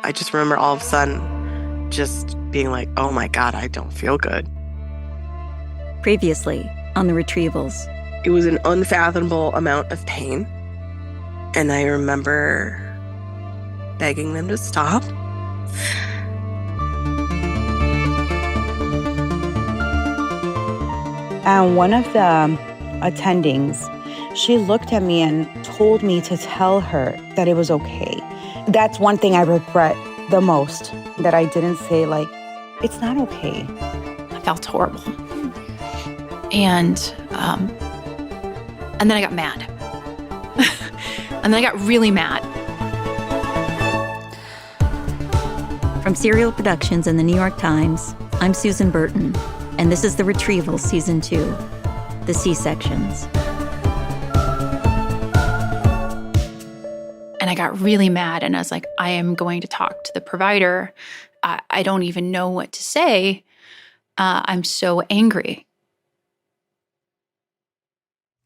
I just remember all of a sudden just being like, oh my God, I don't feel good. Previously on the Retrievals. It was an unfathomable amount of pain. And I remember begging them to stop. And one of the attendings, she looked at me and told me to tell her that it was okay. That's one thing I regret the most, that I didn't say, like, it's not okay. I felt horrible. And then I got mad. And then I got really mad. From Serial Productions and the New York Times, I'm Susan Burton, and this is the Retrievals Season 2, The C-Sections. And I got really mad, and I was like, I am going to talk to the provider. I don't even know what to say. I'm so angry.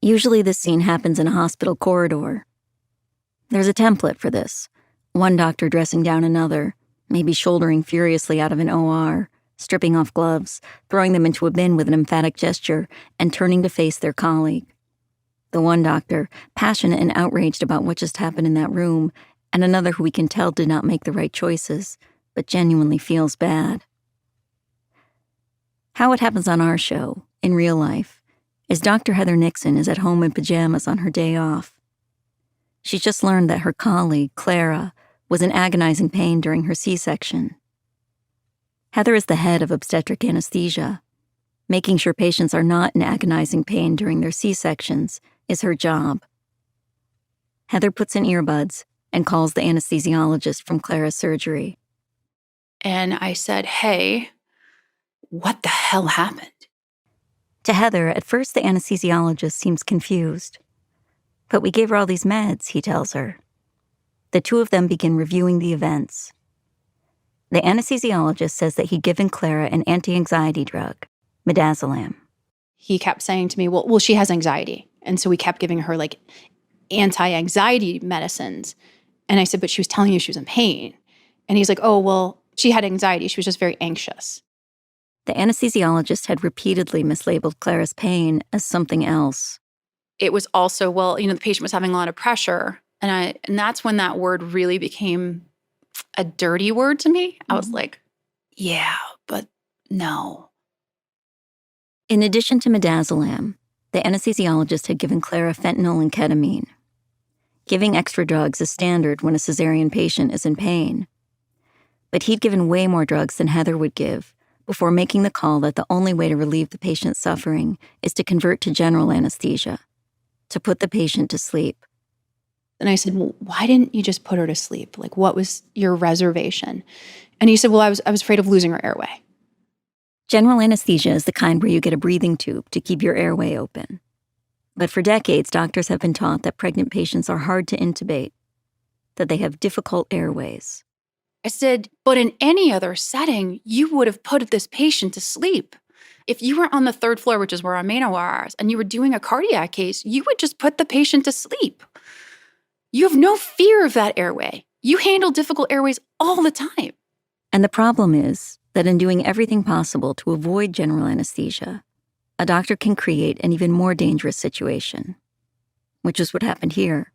Usually this scene happens in a hospital corridor. There's a template for this. One doctor dressing down another, maybe shouldering furiously out of an OR, stripping off gloves, throwing them into a bin with an emphatic gesture, and turning to face their colleague. The one doctor, passionate and outraged about what just happened in that room, and another who we can tell did not make the right choices, but genuinely feels bad. How it happens on our show, in real life, is Dr. Heather Nixon is at home in pajamas on her day off. She's just learned that her colleague, Clara, was in agonizing pain during her C-section. Heather is the head of obstetric anesthesia. Making sure patients are not in agonizing pain during their C-sections is her job. Heather puts in earbuds and calls the anesthesiologist from Clara's surgery. And I said, hey, what the hell happened? To Heather, at first the anesthesiologist seems confused. But we gave her all these meds, he tells her. The two of them begin reviewing the events. The anesthesiologist says that he'd given Clara an anti-anxiety drug, midazolam. He kept saying to me, well, she has anxiety. And so we kept giving her like anti-anxiety medicines. And I said, but she was telling you she was in pain. And he's like, oh, well, she had anxiety. She was just very anxious. The anesthesiologist had repeatedly mislabeled Clara's pain as something else. It was also, well, the patient was having a lot of pressure. And that's when that word really became a dirty word to me. I was like, yeah, but no. In addition to midazolam, the anesthesiologist had given Clara fentanyl and ketamine. Giving extra drugs is standard when a cesarean patient is in pain. But he'd given way more drugs than Heather would give before making the call that the only way to relieve the patient's suffering is to convert to general anesthesia, to put the patient to sleep. And I said, well, why didn't you just put her to sleep? Like, what was your reservation? And he said, well, I was afraid of losing her airway. General anesthesia is the kind where you get a breathing tube to keep your airway open. But for decades, doctors have been taught that pregnant patients are hard to intubate, that they have difficult airways. I said, but in any other setting, you would have put this patient to sleep. If you were on the third floor, which is where our main OR is, and you were doing a cardiac case, you would just put the patient to sleep. You have no fear of that airway. You handle difficult airways all the time. And the problem is that in doing everything possible to avoid general anesthesia, a doctor can create an even more dangerous situation, which is what happened here.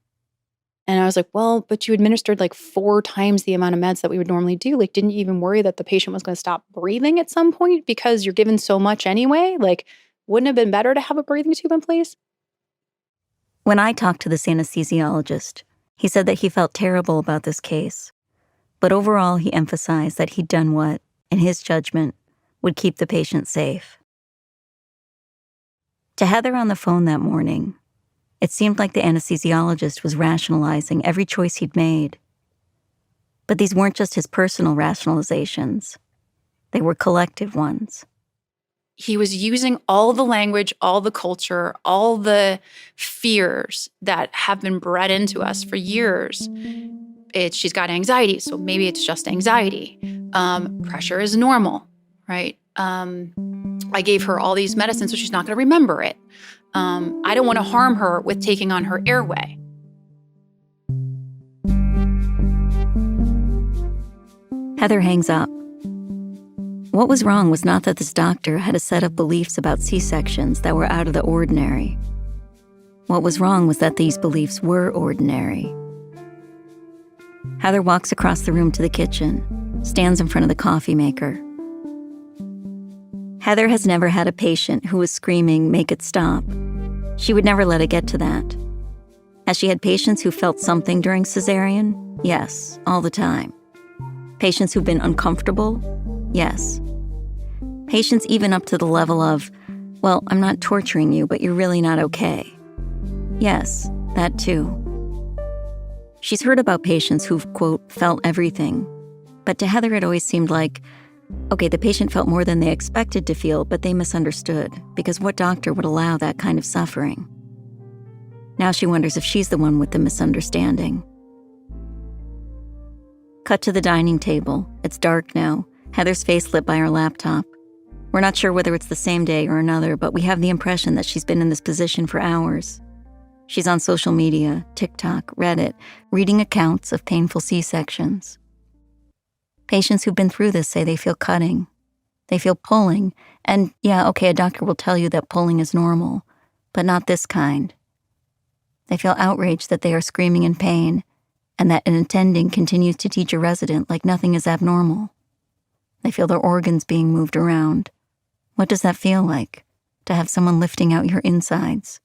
And I was like, well, but you administered like 4 times the amount of meds that we would normally do. Like, didn't you even worry that the patient was going to stop breathing at some point because you're given so much anyway? Like, wouldn't it have been better to have a breathing tube in place? When I talked to this anesthesiologist, he said that he felt terrible about this case. But overall, he emphasized that he'd done what, in his judgment, would keep the patient safe. To Heather on the phone that morning, it seemed like the anesthesiologist was rationalizing every choice he'd made. But these weren't just his personal rationalizations. They were collective ones. He was using all the language, all the culture, all the fears that have been bred into us for years. She's got anxiety, so maybe it's just anxiety. Pressure is normal, right? I gave her all these medicines, so she's not going to remember it. I don't want to harm her with taking on her airway. Heather hangs up. What was wrong was not that this doctor had a set of beliefs about C-sections that were out of the ordinary. What was wrong was that these beliefs were ordinary. Heather walks across the room to the kitchen, stands in front of the coffee maker. Heather has never had a patient who was screaming, "Make it stop." She would never let it get to that. Has she had patients who felt something during cesarean? Yes, all the time. Patients who've been uncomfortable? Yes. Patients even up to the level of, "Well, I'm not torturing you, but you're really not okay." Yes, that too. She's heard about patients who've, quote, felt everything. But to Heather, it always seemed like, okay, the patient felt more than they expected to feel, but they misunderstood, because what doctor would allow that kind of suffering? Now she wonders if she's the one with the misunderstanding. Cut to the dining table. It's dark now. Heather's face lit by her laptop. We're not sure whether it's the same day or another, but we have the impression that she's been in this position for hours. She's on social media, TikTok, Reddit, reading accounts of painful C-sections. Patients who've been through this say they feel cutting. They feel pulling. And yeah, okay, a doctor will tell you that pulling is normal, but not this kind. They feel outraged that they are screaming in pain and that an attending continues to teach a resident like nothing is abnormal. They feel their organs being moved around. What does that feel like, to have someone lifting out your insides?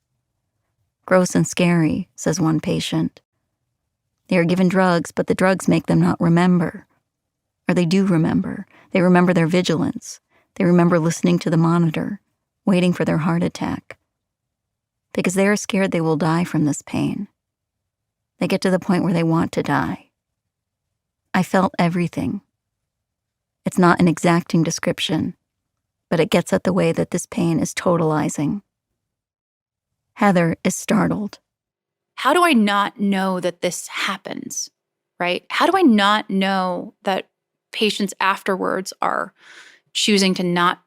Gross and scary, says one patient. They are given drugs, but the drugs make them not remember. Or they do remember. They remember their vigilance. They remember listening to the monitor, waiting for their heart attack. Because they are scared they will die from this pain. They get to the point where they want to die. I felt everything. It's not an exacting description, but it gets at the way that this pain is totalizing. Heather is startled. How do I not know that this happens, right? How do I not know that patients afterwards are choosing to not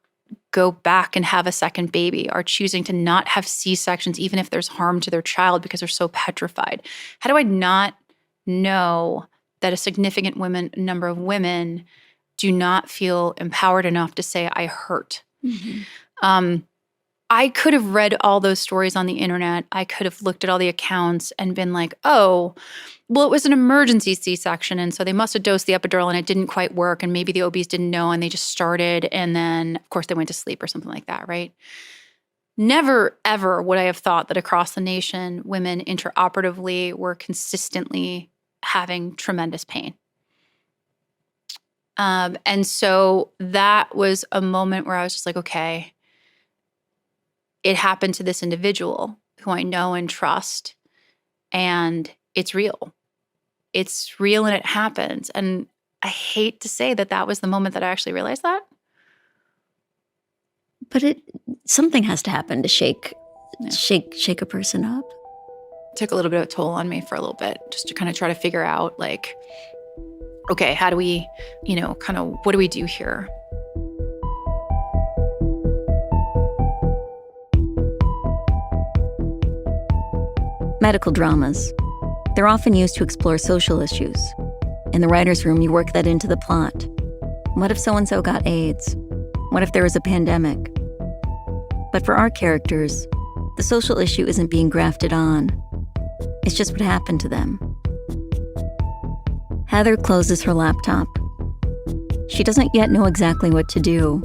go back and have a second baby, are choosing to not have C-sections even if there's harm to their child because they're so petrified? How do I not know that a significant number of women do not feel empowered enough to say, I hurt? Mm-hmm. I could have read all those stories on the internet. I could have looked at all the accounts and been like, oh, well, it was an emergency C-section, and so they must have dosed the epidural and it didn't quite work, and maybe the OBs didn't know and they just started, and then, of course, they went to sleep or something like that, right? Never, ever would I have thought that across the nation, women intraoperatively were consistently having tremendous pain. And so that was a moment where I was just like, okay, it happened to this individual who I know and trust, and it's real. It's real and it happens. And I hate to say that that was the moment that I actually realized that. But something has to happen to shake a person up. It took a little bit of a toll on me for a little bit, just to kind of try to figure out, like, okay, how do we, kind of, what do we do here? Medical dramas. They're often used to explore social issues. In the writer's room, you work that into the plot. What if so-and-so got AIDS? What if there was a pandemic? But for our characters, the social issue isn't being grafted on. It's just what happened to them. Heather closes her laptop. She doesn't yet know exactly what to do,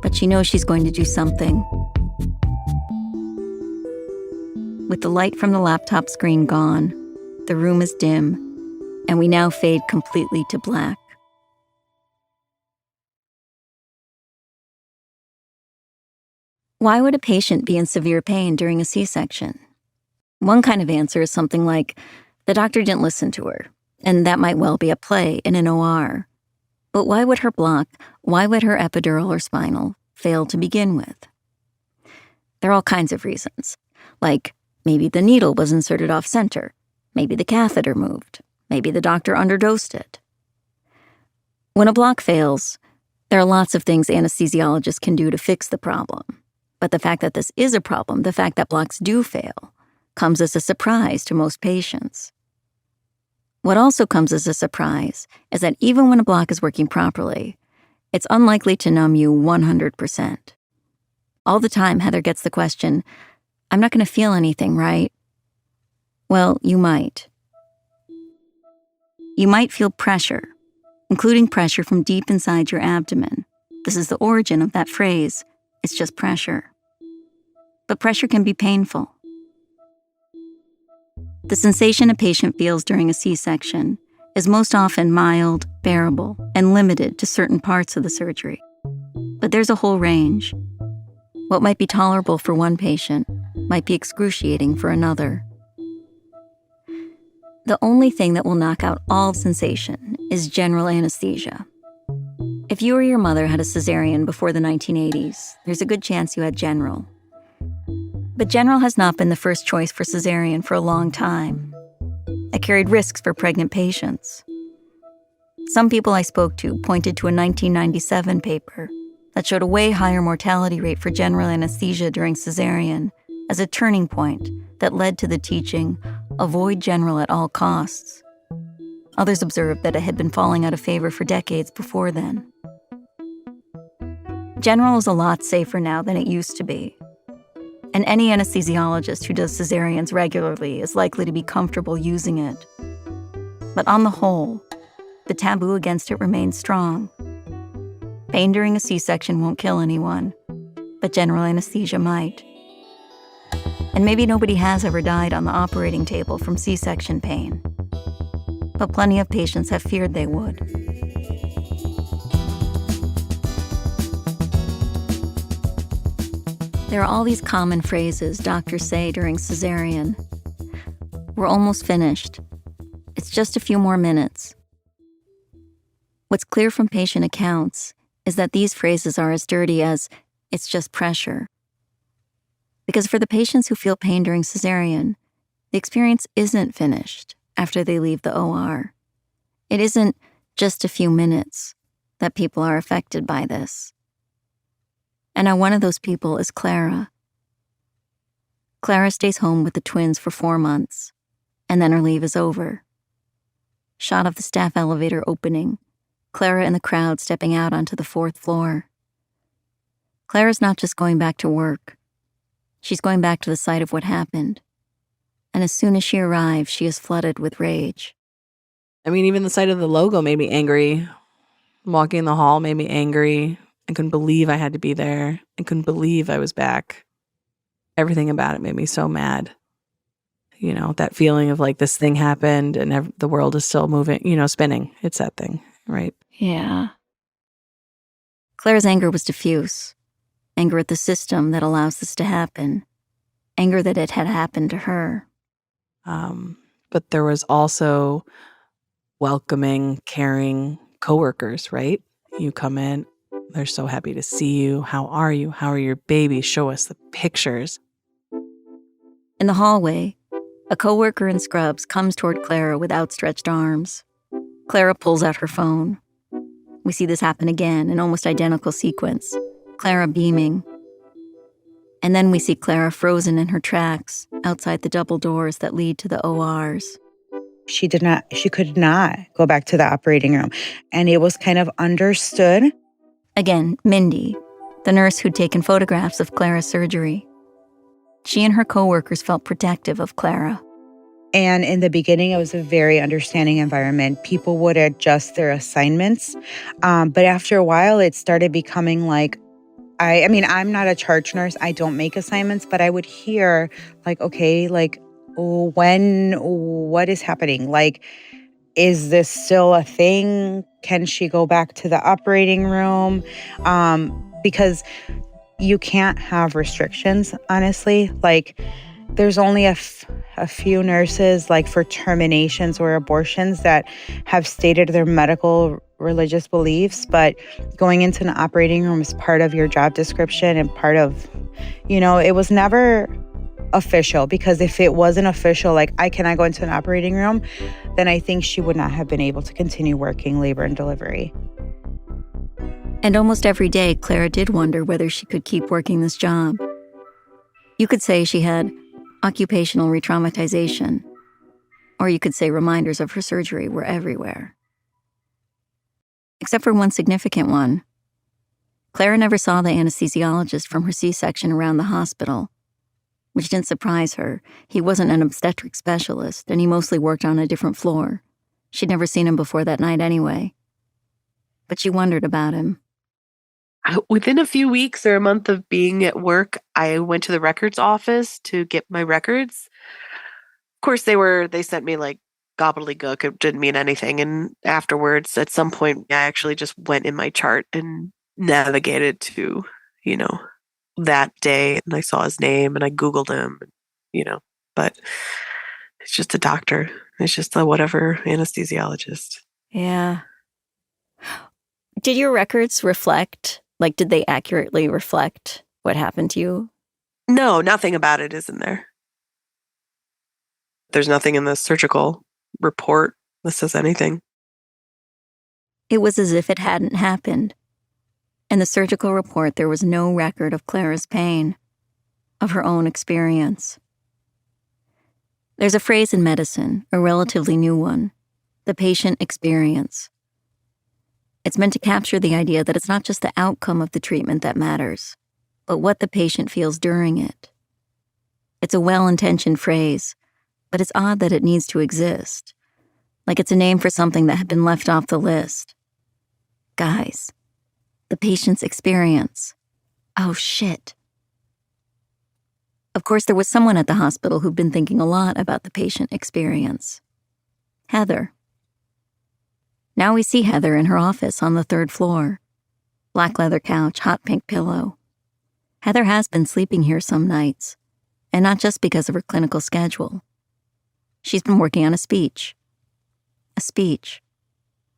but she knows she's going to do something. With the light from the laptop screen gone, the room is dim, and we now fade completely to black. Why would a patient be in severe pain during a C-section? One kind of answer is something like, the doctor didn't listen to her, and that might well be a play in an OR. But why would her epidural or spinal fail to begin with? There are all kinds of reasons, like maybe the needle was inserted off center, maybe the catheter moved, maybe the doctor underdosed it. When a block fails, there are lots of things anesthesiologists can do to fix the problem. But the fact that this is a problem, the fact that blocks do fail, comes as a surprise to most patients. What also comes as a surprise is that even when a block is working properly, it's unlikely to numb you 100%. All the time, Heather gets the question, "I'm not going to feel anything, right?" Well, you might. You might feel pressure, including pressure from deep inside your abdomen. This is the origin of that phrase, "it's just pressure." But pressure can be painful. The sensation a patient feels during a C-section is most often mild, bearable, and limited to certain parts of the surgery. But there's a whole range. What might be tolerable for one patient might be excruciating for another. The only thing that will knock out all sensation is general anesthesia. If you or your mother had a cesarean before the 1980s, there's a good chance you had general. But general has not been the first choice for cesarean for a long time. It carried risks for pregnant patients. Some people I spoke to pointed to a 1997 paper that showed a way higher mortality rate for general anesthesia during cesarean as a turning point that led to the teaching, "avoid general at all costs." Others observed that it had been falling out of favor for decades before then. General is a lot safer now than it used to be. And any anesthesiologist who does cesareans regularly is likely to be comfortable using it. But on the whole, the taboo against it remains strong. Pain during a C-section won't kill anyone, but general anesthesia might. And maybe nobody has ever died on the operating table from C-section pain, but plenty of patients have feared they would. There are all these common phrases doctors say during cesarean. "We're almost finished. It's just a few more minutes." What's clear from patient accounts is that these phrases are as dirty as, "it's just pressure." Because for the patients who feel pain during cesarean, the experience isn't finished after they leave the OR. It isn't just a few minutes that people are affected by this. And now one of those people is Clara. Clara stays home with the twins for 4 months, and then her leave is over. Shot of the staff elevator opening, Clara and the crowd stepping out onto the 4th floor. Clara's not just going back to work. She's going back to the site of what happened. And as soon as she arrives, she is flooded with rage. I mean, even the sight of the logo made me angry. Walking in the hall made me angry. I couldn't believe I had to be there. I couldn't believe I was back. Everything about it made me so mad. You know, that feeling of like this thing happened and the world is still moving, spinning. It's that thing, right? Yeah. Clara's anger was diffuse. Anger at the system that allows this to happen. Anger that it had happened to her. But there was also welcoming, caring coworkers, right? You come in, they're so happy to see you. How are you? How are your babies? Show us the pictures. In the hallway, a coworker in scrubs comes toward Clara with outstretched arms. Clara pulls out her phone. We see this happen again in almost identical sequence. Clara beaming. And then we see Clara frozen in her tracks outside the double doors that lead to the ORs. She could not go back to the operating room. And it was kind of understood. Again, Mindy, the nurse who'd taken photographs of Clara's surgery. She and her coworkers felt protective of Clara. And in the beginning, it was a very understanding environment. People would adjust their assignments. But after a while, it started becoming like, I mean, I'm not a charge nurse. I don't make assignments, but I would hear like, okay, like, what is happening? Like, is this still a thing? Can she go back to the operating room? Because you can't have restrictions, honestly. Like, there's only a few nurses, like for terminations or abortions, that have stated their medical religious beliefs. But going into an operating room is part of your job description and part of, it was never official. Because if it wasn't official, like, I cannot go into an operating room, then I think she would not have been able to continue working labor and delivery. And almost every day, Clara did wonder whether she could keep working this job. You could say she had occupational re-traumatization. Or you could say reminders of her surgery were everywhere. Except for one significant one. Clara never saw the anesthesiologist from her C-section around the hospital, which didn't surprise her. He wasn't an obstetric specialist, and he mostly worked on a different floor. She'd never seen him before that night anyway. But she wondered about him. Within a few weeks or a month of being at work, I went to the records office to get my records. Of course, they sent me like gobbledygook. It didn't mean anything. And afterwards, at some point, I actually just went in my chart and navigated to, that day. And I saw his name and I Googled him, but it's just a doctor. It's just a whatever anesthesiologist. Yeah. Did your records reflect, did they accurately reflect what happened to you? No, nothing about it is in there. There's nothing in the surgical report that says anything. It was as if it hadn't happened. In the surgical report, there was no record of Clara's pain, of her own experience. There's a phrase in medicine, a relatively new one, the patient experience. It's meant to capture the idea that it's not just the outcome of the treatment that matters, but what the patient feels during it. It's a well-intentioned phrase, but it's odd that it needs to exist, like it's a name for something that had been left off the list. Guys, the patient's experience. Oh, shit. Of course, there was someone at the hospital who'd been thinking a lot about the patient experience. Heather. Now we see Heather in her office on the 3rd floor. Black leather couch, hot pink pillow. Heather has been sleeping here some nights, and not just because of her clinical schedule. She's been working on a speech. A speech.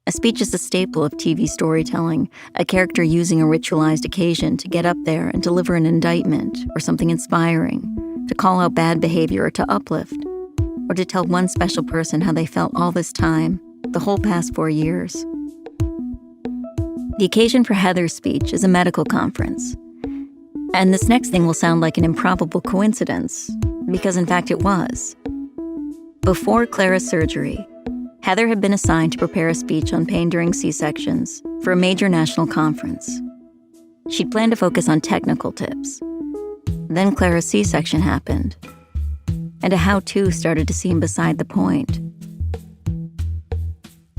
A speech is a staple of TV storytelling, a character using a ritualized occasion to get up there and deliver an indictment or something inspiring, to call out bad behavior or to uplift, or to tell one special person how they felt all this time, the whole past 4 years. The occasion for Heather's speech is a medical conference. And this next thing will sound like an improbable coincidence, because in fact it was. Before Clara's surgery, Heather had been assigned to prepare a speech on pain during C-sections for a major national conference. She'd planned to focus on technical tips. Then Clara's C-section happened, and a how-to started to seem beside the point.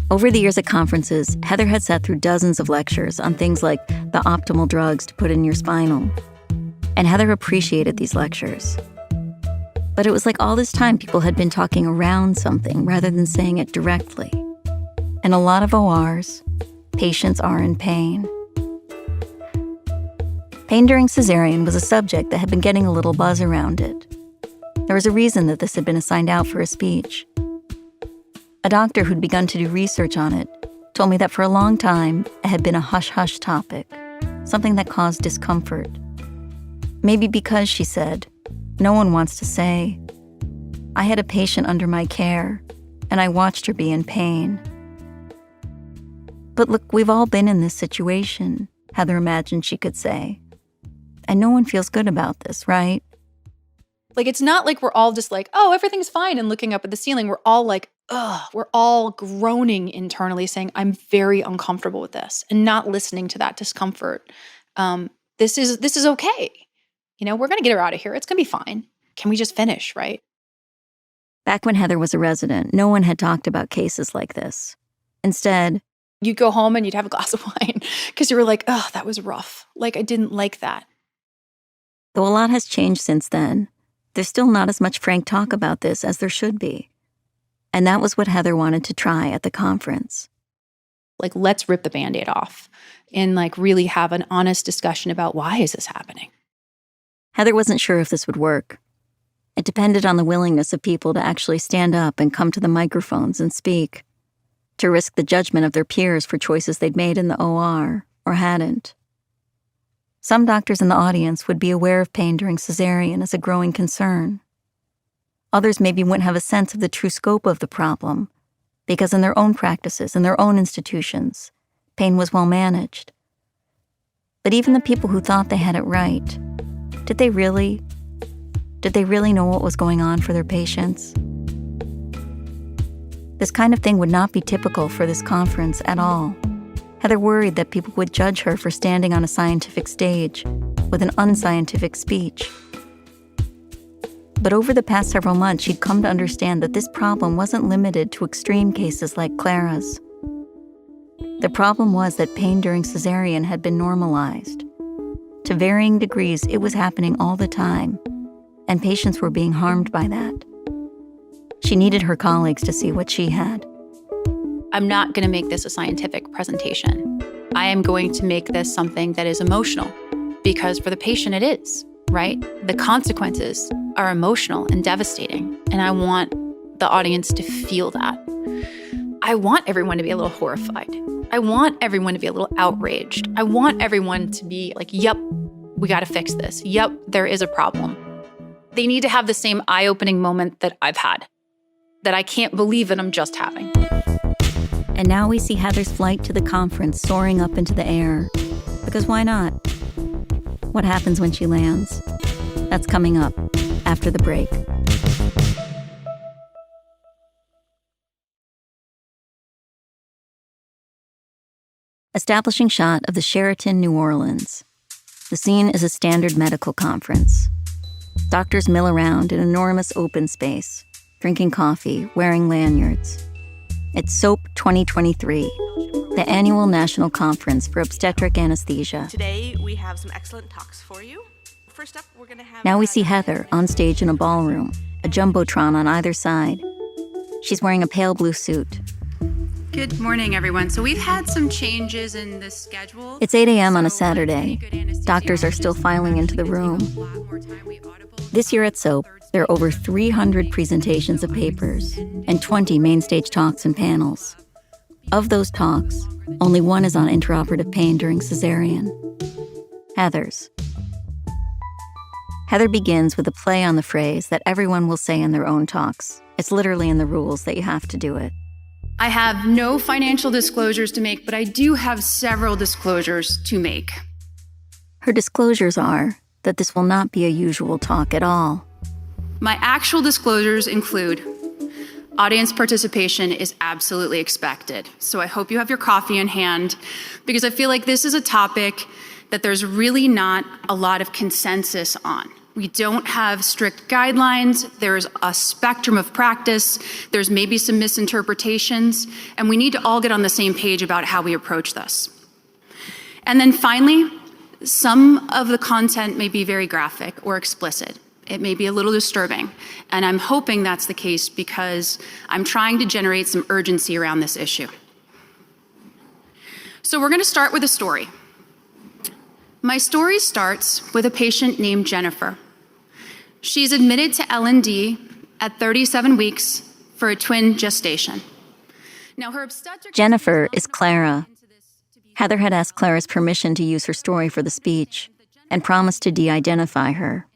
Over the years at conferences, Heather had sat through dozens of lectures on things like the optimal drugs to put in your spinal, and Heather appreciated these lectures. But it was like all this time people had been talking around something rather than saying it directly. In a lot of ORs, patients are in pain. Pain during cesarean was a subject that had been getting a little buzz around it. There was a reason that this had been assigned out for a speech. A doctor who'd begun to do research on it told me that for a long time it had been a hush-hush topic, something that caused discomfort. Maybe because, she said, no one wants to say, I had a patient under my care, and I watched her be in pain. But look, we've all been in this situation, Heather imagined she could say. And no one feels good about this, right? It's not like we're all just like, oh, everything's fine and looking up at the ceiling. We're all like, ugh, we're all groaning internally saying, I'm very uncomfortable with this and not listening to that discomfort. This is okay. We're going to get her out of here. It's going to be fine. Can we just finish, right? Back when Heather was a resident, no one had talked about cases like this. Instead, you'd go home and you'd have a glass of wine because you were like, oh, that was rough. I didn't like that. Though a lot has changed since then, there's still not as much frank talk about this as there should be. And that was what Heather wanted to try at the conference. Let's rip the Band-Aid off and really have an honest discussion about why is this happening? Heather wasn't sure if this would work. It depended on the willingness of people to actually stand up and come to the microphones and speak, to risk the judgment of their peers for choices they'd made in the OR or hadn't. Some doctors in the audience would be aware of pain during cesarean as a growing concern. Others maybe wouldn't have a sense of the true scope of the problem, because in their own practices, in their own institutions, pain was well managed. But even the people who thought they had it right, did they really know what was going on for their patients? This kind of thing would not be typical for this conference at all. Heather worried that people would judge her for standing on a scientific stage with an unscientific speech. But over the past several months, she'd come to understand that this problem wasn't limited to extreme cases like Clara's. The problem was that pain during cesarean had been normalized. To varying degrees, it was happening all the time, and patients were being harmed by that. She needed her colleagues to see what she had. I'm not going to make this a scientific presentation. I am going to make this something that is emotional, because for the patient it is, right? The consequences are emotional and devastating, and I want the audience to feel that. I want everyone to be a little horrified. I want everyone to be a little outraged. I want everyone to be like, yep, we got to fix this. Yep, there is a problem. They need to have the same eye-opening moment that I've had, that I can't believe that I'm just having. And now we see Heather's flight to the conference soaring up into the air. Because why not? What happens when she lands? That's coming up after the break. Establishing shot of the Sheraton, New Orleans. The scene is a standard medical conference. Doctors mill around in enormous open space, drinking coffee, wearing lanyards. It's SOAP 2023, the annual national conference for obstetric anesthesia. Today we have some excellent talks for you. First up, we're going to have... Now we see Heather on stage in a ballroom, a jumbotron on either side. She's wearing a pale blue suit. Good morning, everyone. So we've had some changes in the schedule. It's 8 a.m. on a Saturday. Doctors are still filing into the room. This year at SOAP, there are over 300 presentations of papers and 20 main stage talks and panels. Of those talks, only one is on intraoperative pain during cesarean. Heather's. Heather begins with a play on the phrase that everyone will say in their own talks. It's literally in the rules that you have to do it. I have no financial disclosures to make, but I do have several disclosures to make. Her disclosures are that this will not be a usual talk at all. My actual disclosures include audience participation is absolutely expected. So I hope you have your coffee in hand, because I feel like this is a topic that there's really not a lot of consensus on. We don't have strict guidelines. There's a spectrum of practice. There's maybe some misinterpretations, and we need to all get on the same page about how we approach this. And then finally, some of the content may be very graphic or explicit. It may be a little disturbing, and I'm hoping that's the case because I'm trying to generate some urgency around this issue. So we're going to start with a story. My story starts with a patient named Jennifer. She's admitted to L&D at 37 weeks for a twin gestation. Now, her obstetric... Jennifer is Clara. Heather had asked Clara's permission to use her story for the speech and promised to de-identify her.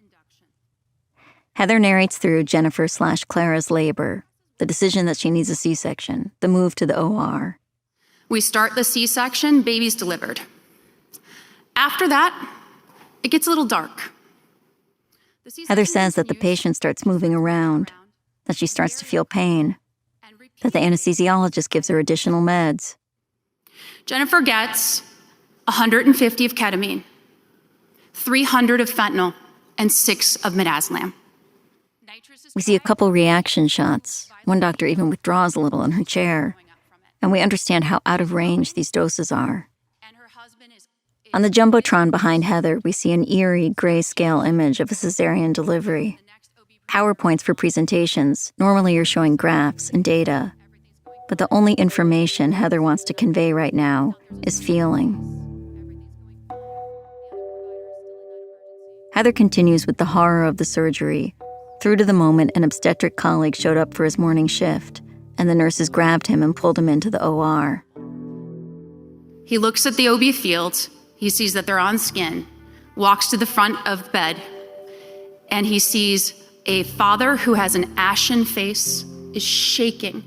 Heather narrates through Jennifer/Clara's labor, the decision that she needs a C-section, the move to the OR. We start the C-section, baby's delivered. After that, it gets a little dark. Heather says that the patient starts moving around, that she starts to feel pain, that the anesthesiologist gives her additional meds. Jennifer gets 150 of ketamine, 300 of fentanyl, and 6 of midazolam. We see a couple reaction shots. One doctor even withdraws a little in her chair, and we understand how out of range these doses are. On the jumbotron behind Heather, we see an eerie grayscale image of a cesarean delivery. PowerPoints for presentations normally are showing graphs and data, but the only information Heather wants to convey right now is feeling. Heather continues with the horror of the surgery, through to the moment an obstetric colleague showed up for his morning shift, and the nurses grabbed him and pulled him into the OR. He looks at the OB field. He sees that they're on skin, walks to the front of bed, and he sees a father who has an ashen face, is shaking,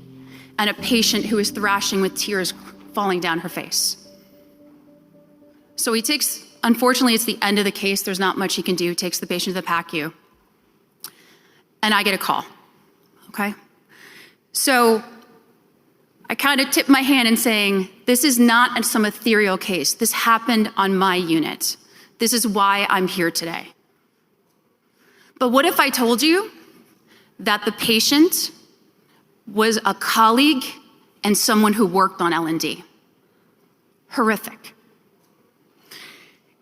and a patient who is thrashing with tears falling down her face. So he takes, unfortunately, it's the end of the case. There's not much he can do. Takes the patient to the PACU. And I get a call, okay? So I kind of tipped my hand in saying, this is not some ethereal case. This happened on my unit. This is why I'm here today. But what if I told you that the patient was a colleague and someone who worked on L&D? Horrific.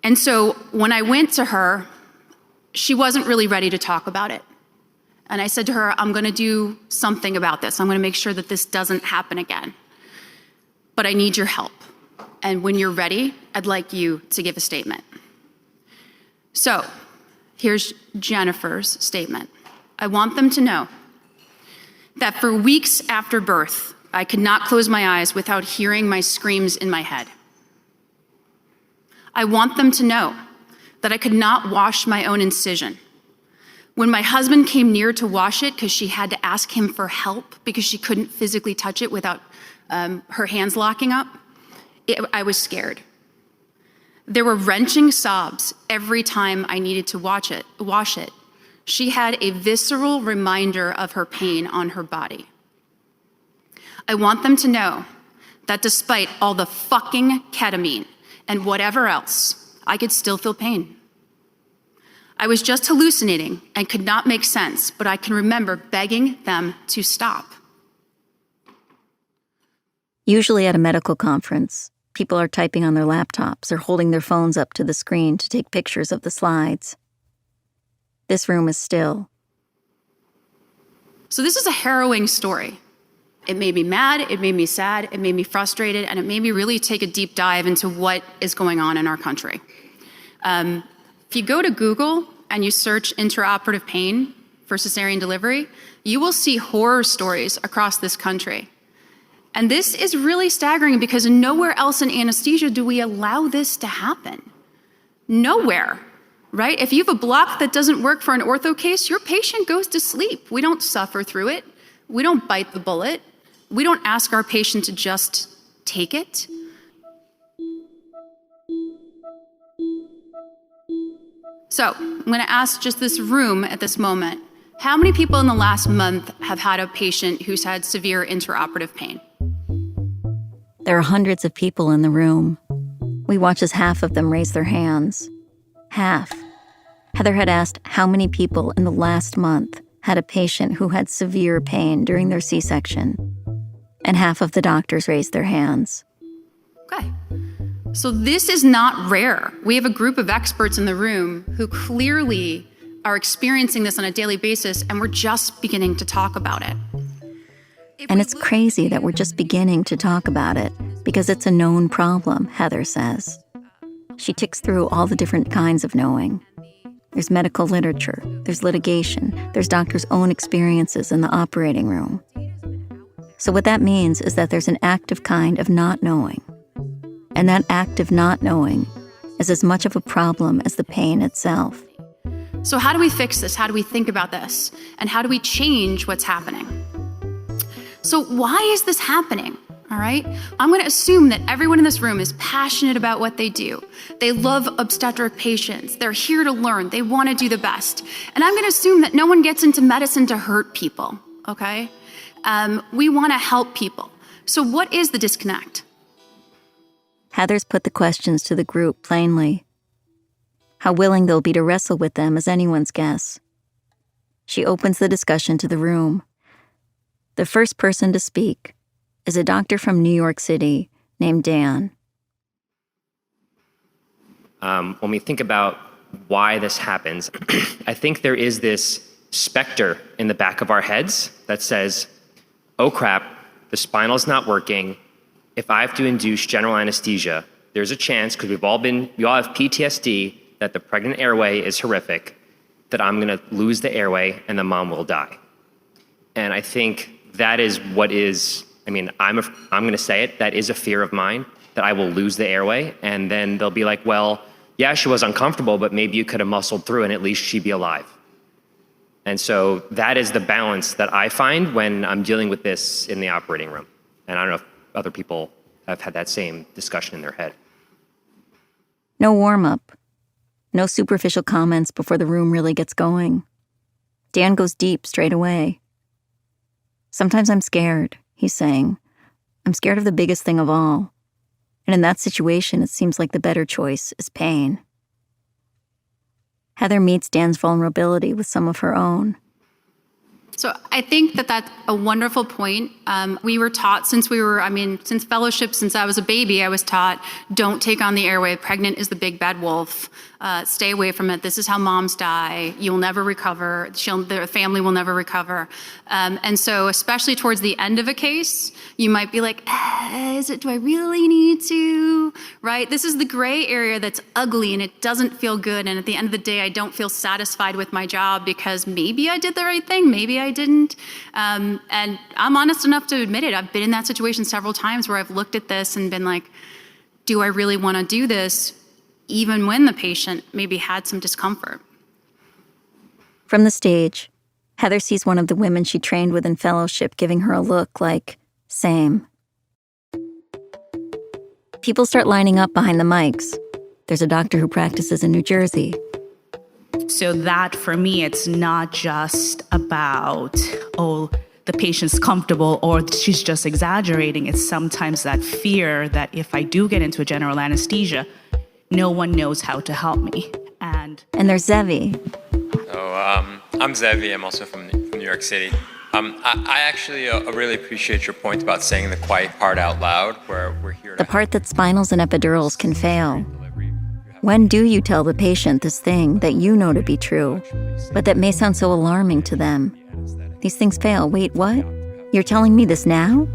And so when I went to her, she wasn't really ready to talk about it. And I said to her, I'm going to do something about this. I'm going to make sure that this doesn't happen again. But I need your help. And when you're ready, I'd like you to give a statement. So here's Jennifer's statement. I want them to know that for weeks after birth, I could not close my eyes without hearing my screams in my head. I want them to know that I could not wash my own incision. When my husband came near to wash it because she had to ask him for help because she couldn't physically touch it without her hands locking up, I was scared. There were wrenching sobs every time I needed to wash it. She had a visceral reminder of her pain on her body. I want them to know that despite all the fucking ketamine and whatever else, I could still feel pain. I was just hallucinating and could not make sense, but I can remember begging them to stop. Usually at a medical conference, people are typing on their laptops or holding their phones up to the screen to take pictures of the slides. This room is still. So this is a harrowing story. It made me mad, it made me sad, it made me frustrated, and it made me really take a deep dive into what is going on in our country. If you go to Google and you search intraoperative pain for cesarean delivery, you will see horror stories across this country. And this is really staggering because nowhere else in anesthesia do we allow this to happen. Nowhere, right? If you have a block that doesn't work for an ortho case, your patient goes to sleep. We don't suffer through it. We don't bite the bullet. We don't ask our patient to just take it. So I'm going to ask just this room at this moment, how many people in the last month have had a patient who's had severe intraoperative pain? There are hundreds of people in the room. We watch as half of them raise their hands. Half. Heather had asked how many people in the last month had a patient who had severe pain during their C-section. And half of the doctors raised their hands. Okay. So this is not rare. We have a group of experts in the room who clearly are experiencing this on a daily basis, and we're just beginning to talk about it. And it's crazy that we're just beginning to talk about it because it's a known problem, Heather says. She ticks through all the different kinds of knowing. There's medical literature, there's litigation, there's doctors' own experiences in the operating room. So what that means is that there's an active kind of not knowing. And that act of not knowing is as much of a problem as the pain itself. So how do we fix this? How do we think about this? And how do we change what's happening? So why is this happening? All right? I'm going to assume that everyone in this room is passionate about what they do. They love obstetric patients. They're here to learn. They want to do the best. And I'm going to assume that no one gets into medicine to hurt people, okay? We want to help people. So what is the disconnect? Heather's put the questions to the group plainly. How willing they'll be to wrestle with them is anyone's guess. She opens the discussion to the room. The first person to speak is a doctor from New York City named Dan. When we think about why this happens, I think there is this specter in the back of our heads that says, oh crap, the spinal's not working. If I have to induce general anesthesia, there's a chance, because we all have PTSD, that the pregnant airway is horrific, that I'm going to lose the airway and the mom will die. And I think that is what is, I'm going to say it, that is a fear of mine, that I will lose the airway. And then they'll be like, well, yeah, she was uncomfortable, but maybe you could have muscled through and at least she'd be alive. And so that is the balance that I find when I'm dealing with this in the operating room. And I don't know if other people have had that same discussion in their head. No warm-up. No superficial comments before the room really gets going. Dan goes deep straight away. Sometimes I'm scared, he's saying. I'm scared of the biggest thing of all. And in that situation, it seems like the better choice is pain. Heather meets Dan's vulnerability with some of her own. So I think that that's a wonderful point. We were taught since fellowship, since I was a baby, I was taught, don't take on the airway. Pregnant is the big bad wolf. Stay away from it. This is how moms die. You'll never recover. The family will never recover. And so especially towards the end of a case, you might be like, do I really need to, right? This is the gray area that's ugly and it doesn't feel good. And at the end of the day, I don't feel satisfied with my job because maybe I did the right thing. Maybe I didn't. And I'm honest enough to admit it. I've been in that situation several times where I've looked at this and been like, do I really want to do this? Even when the patient maybe had some discomfort. From the stage, Heather sees one of the women she trained with in fellowship giving her a look like, same. People start lining up behind the mics. There's a doctor who practices in New Jersey. So that, for me, it's not just about, the patient's comfortable or she's just exaggerating. It's sometimes that fear that if I do get into a general anesthesia, no one knows how to help me. And there's Zevi. I'm Zevi. I'm also from New York City. I actually really appreciate your point about saying the quiet part out loud, where we're here. The part that spinals and epidurals can fail. When do you tell the patient this thing that you know to be true, but that may sound so alarming to them? These things fail. Wait, what? You're telling me this now?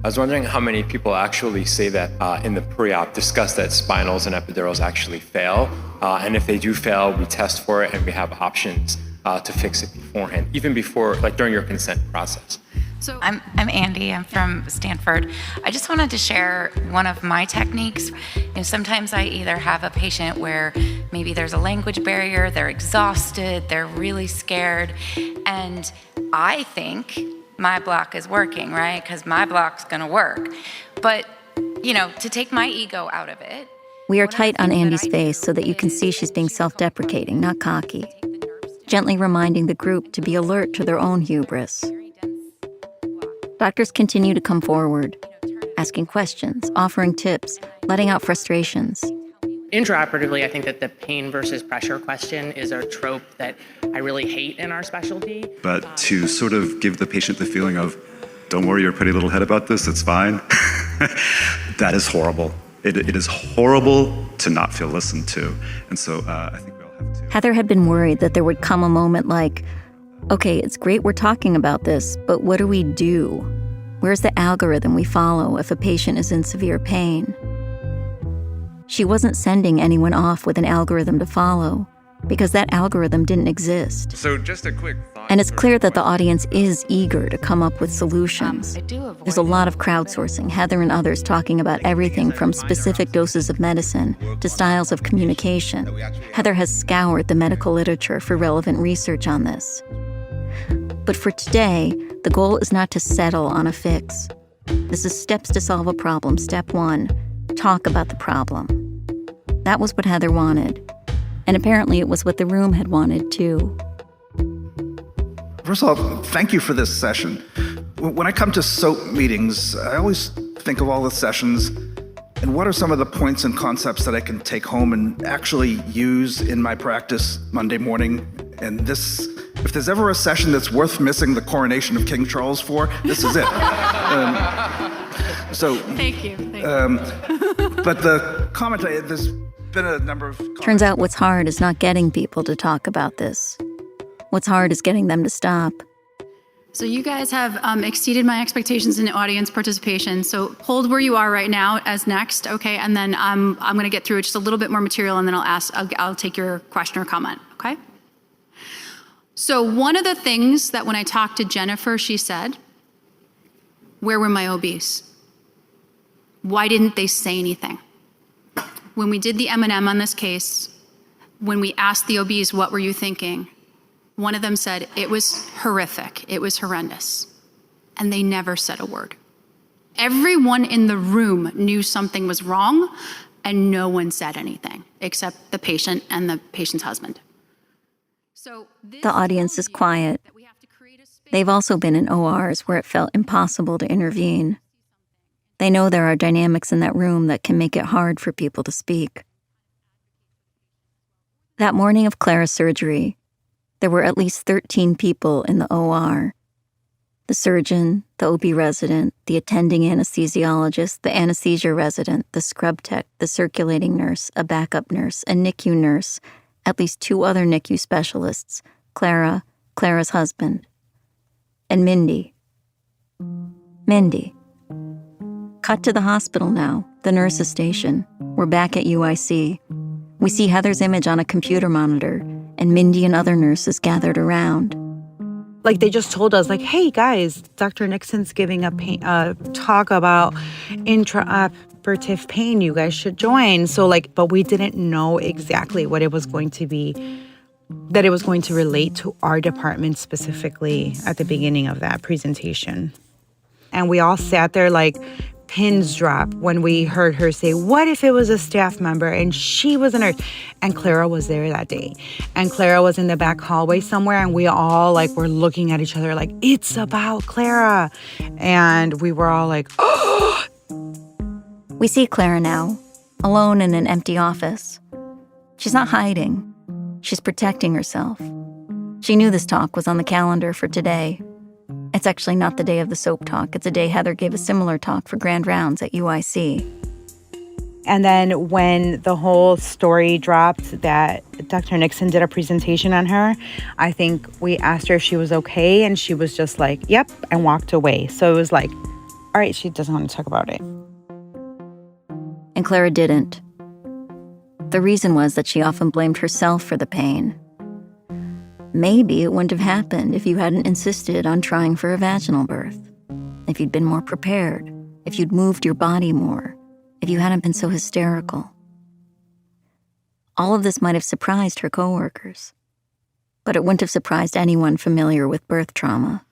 I was wondering how many people actually say that in the pre-op, discuss that spinals and epidurals actually fail. And if they do fail, we test for it and we have options to fix it beforehand, even before, like during your consent process. So I'm Andy. I'm from Stanford. I just wanted to share one of my techniques. Sometimes I either have a patient where maybe there's a language barrier, they're exhausted, they're really scared, and I think my block is working, right? Because my block's gonna work. But, to take my ego out of it. We are tight on Andy's face so that you can see she's being self-deprecating, not cocky. Gently reminding the group to be alert to their own hubris. Doctors continue to come forward, asking questions, offering tips, letting out frustrations. Intraoperatively, I think that the pain versus pressure question is a trope that I really hate in our specialty. But to sort of give the patient the feeling of, don't worry your pretty little head about this, it's fine, that is horrible. It is horrible to not feel listened to. And so I think we all have to. Heather had been worried that there would come a moment like, okay, it's great we're talking about this, but what do we do? Where's the algorithm we follow if a patient is in severe pain? She wasn't sending anyone off with an algorithm to follow, because that algorithm didn't exist. So just a quick thought. And it's clear that the audience is eager to come up with solutions. There's a lot of crowdsourcing, Heather and others talking about everything from specific doses of medicine to styles of communication. Heather has scoured the medical literature for relevant research on this. But for today, the goal is not to settle on a fix. This is steps to solve a problem. Step 1, talk about the problem. That was what Heather wanted. And apparently it was what the room had wanted, too. First of all, thank you for this session. When I come to SOAP meetings, I always think of all the sessions and what are some of the points and concepts that I can take home and actually use in my practice Monday morning. And this, if there's ever a session that's worth missing the coronation of King Charles for, this is it. Thank you. But the comment, there's been a number of... Turns out what's hard is not getting people to talk about this. What's hard is getting them to stop. So you guys have exceeded my expectations in audience participation. So hold where you are right now as next, okay? And then I'm going to get through just a little bit more material, and then I'll take your question or comment, okay? So one of the things that when I talked to Jennifer, she said, where were my OBs? Why didn't they say anything? When we did the M&M on this case, when we asked the OBs, what were you thinking? One of them said, it was horrific. It was horrendous. And they never said a word. Everyone in the room knew something was wrong, and no one said anything except the patient and the patient's husband. So the audience is quiet. They've also been in ORs where it felt impossible to intervene. They know there are dynamics in that room that can make it hard for people to speak. That morning of Clara's surgery, there were at least 13 people in the OR. The surgeon, the OB resident, the attending anesthesiologist, the anesthesia resident, the scrub tech, the circulating nurse, a backup nurse, a NICU nurse, at least 2 other NICU specialists, Clara, Clara's husband, and Mindy. Mindy. Cut to the hospital now, the nurse's station. We're back at UIC. We see Heather's image on a computer monitor, and Mindy and other nurses gathered around. Like, they just told us, like, hey, guys, Dr. Nixon's giving a talk about intraoperative pain. You guys should join. So, like, but we didn't know exactly what it was going to be, that it was going to relate to our department specifically at the beginning of that presentation. And we all sat there like pins drop when we heard her say, what if it was a staff member and she was a nurse? And Clara was there that day. And Clara was in the back hallway somewhere, and we all like were looking at each other like, it's about Clara. And we were all like, oh! We see Clara now, alone in an empty office. She's not hiding. She's protecting herself. She knew this talk was on the calendar for today. It's actually not the day of the soap talk. It's a day Heather gave a similar talk for Grand Rounds at UIC. And then when the whole story dropped that Dr. Nixon did a presentation on her, I think we asked her if she was okay, and she was just like, yep, and walked away. So it was like, all right, she doesn't want to talk about it. And Clara didn't. The reason was that she often blamed herself for the pain. Maybe it wouldn't have happened if you hadn't insisted on trying for a vaginal birth, if you'd been more prepared, if you'd moved your body more, if you hadn't been so hysterical. All of this might have surprised her coworkers, but it wouldn't have surprised anyone familiar with birth trauma.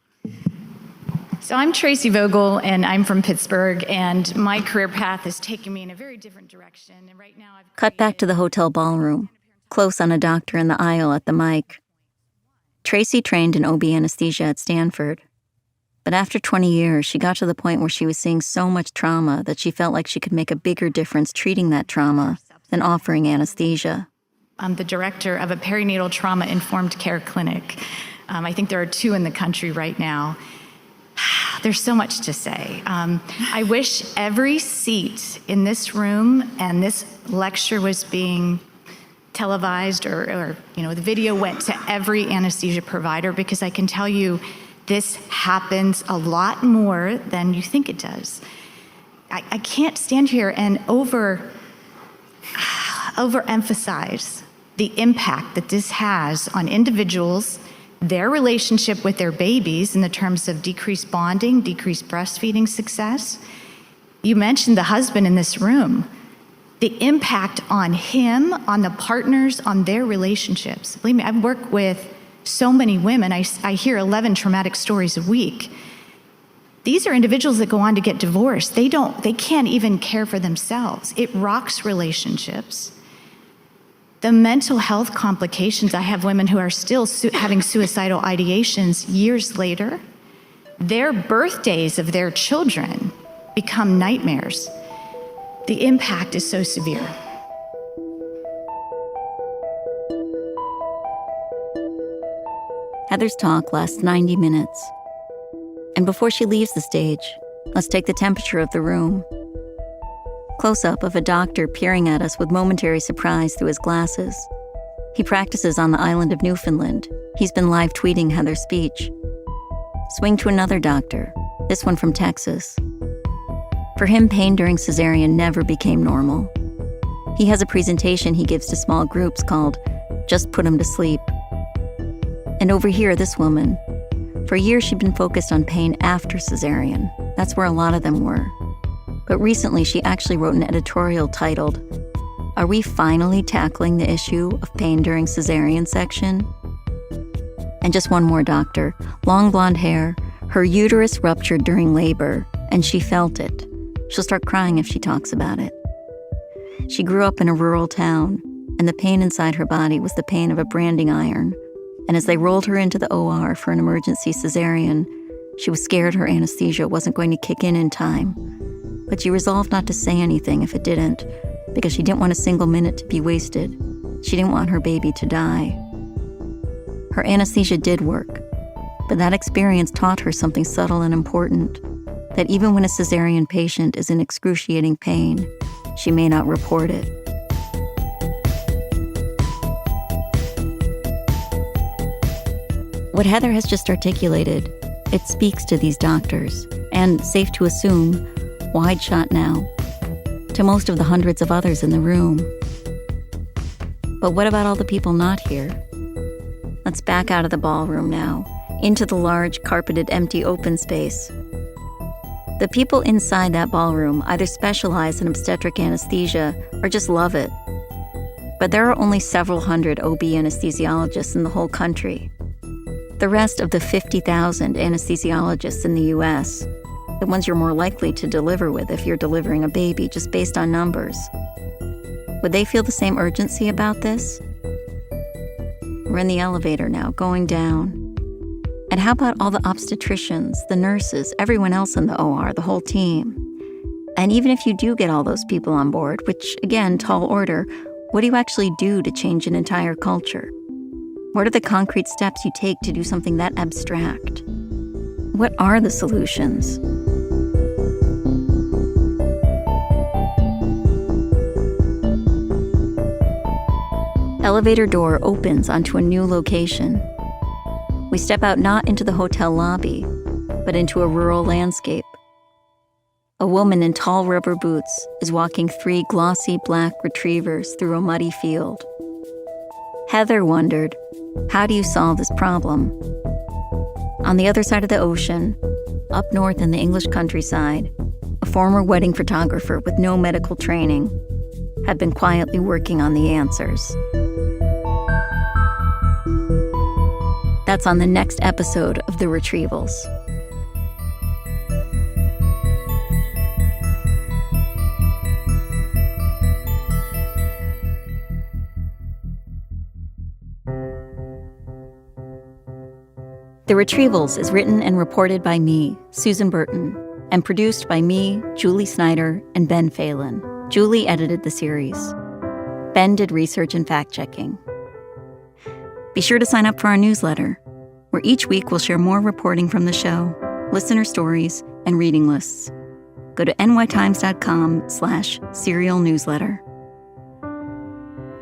So I'm Tracy Vogel, and I'm from Pittsburgh, and my career path has taken me in a very different direction. And right now I've Cut back to the hotel ballroom, close on a doctor in the aisle at the mic. Tracy trained in OB anesthesia at Stanford, but after 20 years, she got to the point where she was seeing so much trauma that she felt like she could make a bigger difference treating that trauma than offering anesthesia. I'm the director of a perinatal trauma-informed care clinic. I think there are 2 in the country right now. There's so much to say. I wish every seat in this room and this lecture was being televised or the video went to every anesthesia provider, because I can tell you this happens a lot more than you think it does. I can't stand here and overemphasize the impact that this has on individuals, their relationship with their babies in the terms of decreased bonding, decreased breastfeeding success. You mentioned the husband in this room. The impact on him, on the partners, on their relationships. Believe me, I've worked with so many women. I hear 11 traumatic stories a week. These are individuals that go on to get divorced. They can't even care for themselves. It rocks relationships. The mental health complications, I have women who are still having suicidal ideations years later. Their birthdays of their children become nightmares. The impact is so severe. Heather's talk lasts 90 minutes. And before she leaves the stage, let's take the temperature of the room. Close-up of a doctor peering at us with momentary surprise through his glasses. He practices on the island of Newfoundland. He's been live tweeting Heather's speech. Swing to another doctor, this one from Texas. For him, pain during cesarean never became normal. He has a presentation he gives to small groups called Just Put 'Em to Sleep. And over here, this woman. For years, she'd been focused on pain after cesarean. That's where a lot of them were. But recently, she actually wrote an editorial titled, Are We Finally Tackling the Issue of Pain During Cesarean Section? And just one more doctor, long blonde hair, her uterus ruptured during labor, and she felt it. She'll start crying if she talks about it. She grew up in a rural town, and the pain inside her body was the pain of a branding iron. And as they rolled her into the OR for an emergency cesarean, she was scared her anesthesia wasn't going to kick in time. but she resolved not to say anything if it didn't, because she didn't want a single minute to be wasted. She didn't want her baby to die. Her anesthesia did work, but that experience taught her something subtle and important, that even when a cesarean patient is in excruciating pain, she may not report it. What Heather has just articulated, it speaks to these doctors, and, safe to assume, wide shot now, to most of the hundreds of others in the room. But what about all the people not here? Let's back out of the ballroom now, into the large, carpeted, empty open space. The people inside that ballroom either specialize in obstetric anesthesia or just love it. But there are only several hundred OB anesthesiologists in the whole country. The rest of the 50,000 anesthesiologists in the U.S., the ones you're more likely to deliver with if you're delivering a baby just based on numbers, would they feel the same urgency about this? We're in the elevator now, going down. And how about all the obstetricians, the nurses, everyone else in the OR, the whole team? And even if you do get all those people on board, which, again, tall order, what do you actually do to change an entire culture? What are the concrete steps you take to do something that abstract? What are the solutions? Elevator door opens onto a new location. We step out not into the hotel lobby, but into a rural landscape. A woman in tall rubber boots is walking 3 glossy black retrievers through a muddy field. Heather wondered, how do you solve this problem? On the other side of the ocean, up north in the English countryside, a former wedding photographer with no medical training had been quietly working on the answers. That's on the next episode of The Retrievals. The Retrievals is written and reported by me, Susan Burton, and produced by me, Julie Snyder, and Ben Phelan. Julie edited the series. Ben did research and fact-checking. Be sure to sign up for our newsletter, where each week we'll share more reporting from the show, listener stories, and reading lists. Go to nytimes.com/serial newsletter.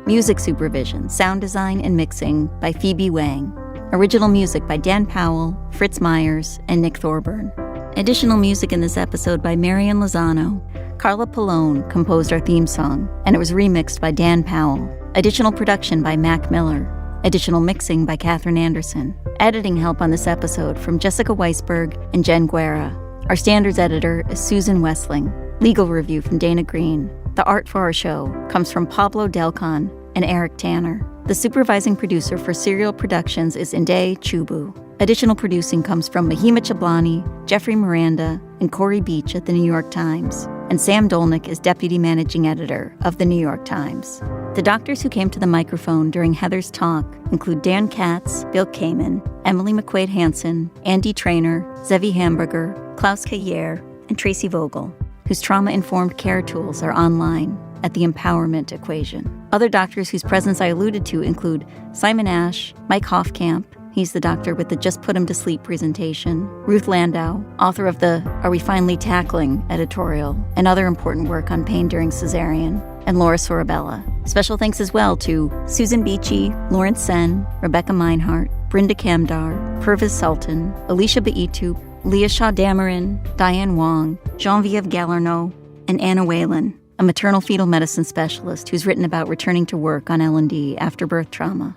Music supervision, sound design, and mixing by Phoebe Wang. Original music by Dan Powell, Fritz Myers, and Nick Thorburn. Additional music in this episode by Marian Lozano. Carla Pallone composed our theme song, and it was remixed by Dan Powell. Additional production by Mac Miller. Additional mixing by Katherine Anderson. Editing help on this episode from Jessica Weisberg and Jen Guerra. Our standards editor is Susan Wessling. Legal review from Dana Green. The art for our show comes from Pablo Delcon and Eric Tanner. The supervising producer for Serial Productions is Inde Chubu. Additional producing comes from Mahima Chablani, Jeffrey Miranda, and Corey Beach at The New York Times. And Sam Dolnick is deputy managing editor of The New York Times. The doctors who came to the microphone during Heather's talk include Dan Katz, Bill Kamen, Emily McQuaid Hansen, Andy Trainer, Zevi Hamburger, Klaus Kayer, and Tracy Vogel, whose trauma-informed care tools are online at the Empowerment Equation. Other doctors whose presence I alluded to include Simon Ash, Mike Hofkamp, he's the doctor with the Just Put Him to Sleep presentation, Ruth Landau, author of the Are We Finally Tackling editorial, and other important work on pain during cesarean, and Laura Sorabella. Special thanks as well to Susan Beachy, Lawrence Sen, Rebecca Meinhardt, Brenda Kamdar, Purvis Sultan, Alicia Baitu, Leah Shaw Dameron, Diane Wong, Genevieve Galerno, and Anna Whalen, a maternal fetal medicine specialist who's written about returning to work on L&D after birth trauma.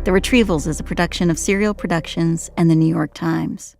The Retrievals is a production of Serial Productions and The New York Times.